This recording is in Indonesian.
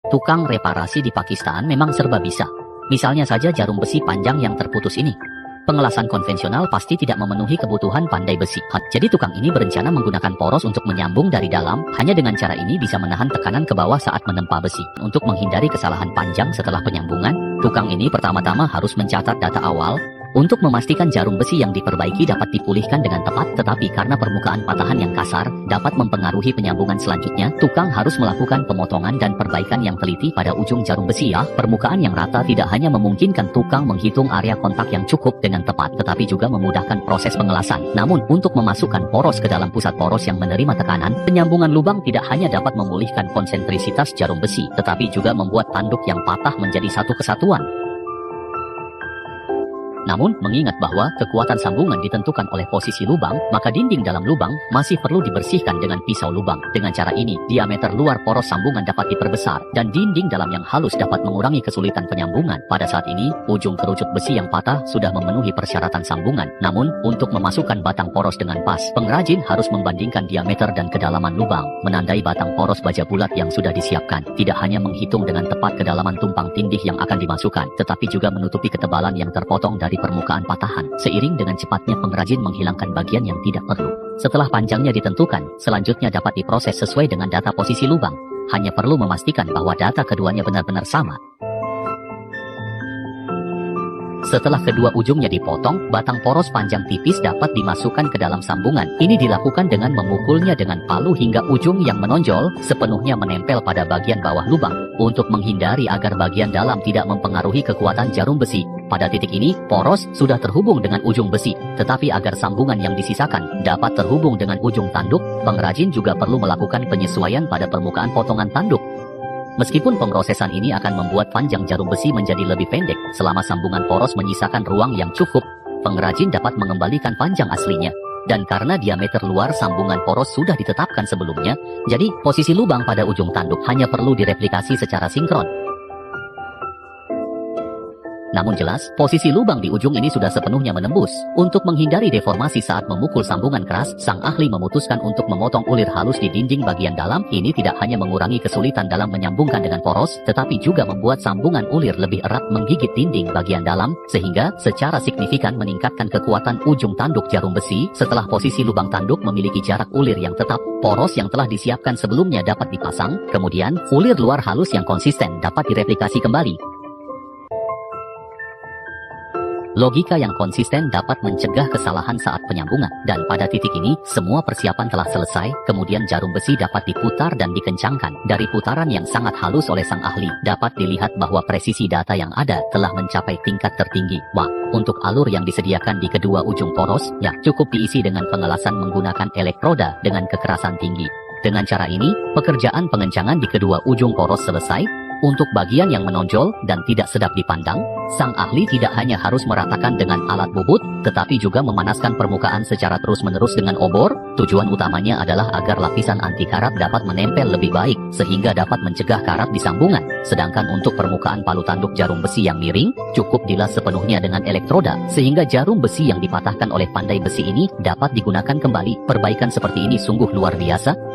Tukang reparasi di Pakistan memang serba bisa. Misalnya saja jarum besi panjang yang terputus ini. Pengelasan konvensional pasti tidak memenuhi kebutuhan pandai besi. Jadi tukang ini berencana menggunakan poros untuk menyambung dari dalam. Hanya dengan cara ini bisa menahan tekanan ke bawah saat menempa besi. Untuk menghindari kesalahan panjang setelah penyambungan, tukang ini pertama-tama harus mencatat data awal untuk memastikan jarum besi yang diperbaiki dapat dipulihkan dengan tepat. Tetapi karena permukaan patahan yang kasar dapat mempengaruhi penyambungan selanjutnya, tukang harus melakukan pemotongan dan perbaikan yang teliti pada ujung jarum besi. Permukaan yang rata tidak hanya memungkinkan tukang menghitung area kontak yang cukup dengan tepat, tetapi juga memudahkan proses pengelasan. Namun, untuk memasukkan poros ke dalam pusat poros yang menerima tekanan, penyambungan lubang tidak hanya dapat memulihkan konsentrisitas jarum besi, tetapi juga membuat tanduk yang patah menjadi satu kesatuan. Namun, mengingat bahwa kekuatan sambungan ditentukan oleh posisi lubang, maka dinding dalam lubang masih perlu dibersihkan dengan pisau lubang. Dengan cara ini, diameter luar poros sambungan dapat diperbesar, dan dinding dalam yang halus dapat mengurangi kesulitan penyambungan. Pada saat ini, ujung kerucut besi yang patah sudah memenuhi persyaratan sambungan. Namun, untuk memasukkan batang poros dengan pas, pengrajin harus membandingkan diameter dan kedalaman lubang, menandai batang poros baja bulat yang sudah disiapkan. Tidak hanya menghitung dengan tepat kedalaman tumpang tindih yang akan dimasukkan, tetapi juga menutupi ketebalan yang terpotong dari permukaan patahan. Seiring dengan cepatnya pengrajin menghilangkan bagian yang tidak perlu. Setelah panjangnya ditentukan, selanjutnya dapat diproses sesuai dengan data posisi lubang. Hanya perlu memastikan bahwa data keduanya benar-benar sama. Setelah kedua ujungnya dipotong, batang poros panjang tipis dapat dimasukkan ke dalam sambungan. Ini dilakukan dengan memukulnya dengan palu hingga ujung yang menonjol sepenuhnya menempel pada bagian bawah lubang, untuk menghindari agar bagian dalam tidak mempengaruhi kekuatan jarum besi. Pada titik ini, poros sudah terhubung dengan ujung besi, tetapi agar sambungan yang disisakan dapat terhubung dengan ujung tanduk, pengrajin juga perlu melakukan penyesuaian pada permukaan potongan tanduk. Meskipun pemrosesan ini akan membuat panjang jarum besi menjadi lebih pendek, selama sambungan poros menyisakan ruang yang cukup, pengrajin dapat mengembalikan panjang aslinya. Dan karena diameter luar sambungan poros sudah ditetapkan sebelumnya, jadi posisi lubang pada ujung tanduk hanya perlu direplikasi secara sinkron. Namun jelas, posisi lubang di ujung ini sudah sepenuhnya menembus. Untuk menghindari deformasi saat memukul sambungan keras, sang ahli memutuskan untuk memotong ulir halus di dinding bagian dalam. Ini tidak hanya mengurangi kesulitan dalam menyambungkan dengan poros, tetapi juga membuat sambungan ulir lebih erat menggigit dinding bagian dalam, sehingga secara signifikan meningkatkan kekuatan ujung tanduk jarum besi. Setelah posisi lubang tanduk memiliki jarak ulir yang tetap, poros yang telah disiapkan sebelumnya dapat dipasang, kemudian ulir luar halus yang konsisten dapat direplikasi kembali. Logika yang konsisten dapat mencegah kesalahan saat penyambungan, dan pada titik ini, semua persiapan telah selesai, kemudian jarum besi dapat diputar dan dikencangkan. Dari putaran yang sangat halus oleh sang ahli, dapat dilihat bahwa presisi data yang ada telah mencapai tingkat tertinggi. Wah, untuk alur yang disediakan di kedua ujung poros, cukup diisi dengan pengelasan menggunakan elektroda dengan kekerasan tinggi. Dengan cara ini, pekerjaan pengencangan di kedua ujung poros selesai. Untuk bagian yang menonjol dan tidak sedap dipandang, sang ahli tidak hanya harus meratakan dengan alat bubut, tetapi juga memanaskan permukaan secara terus-menerus dengan obor. Tujuan utamanya adalah agar lapisan anti karat dapat menempel lebih baik, sehingga dapat mencegah karat di sambungan. Sedangkan untuk permukaan palu tanduk jarum besi yang miring, cukup dilas sepenuhnya dengan elektroda, sehingga jarum besi yang dipatahkan oleh pandai besi ini dapat digunakan kembali. Perbaikan seperti ini sungguh luar biasa.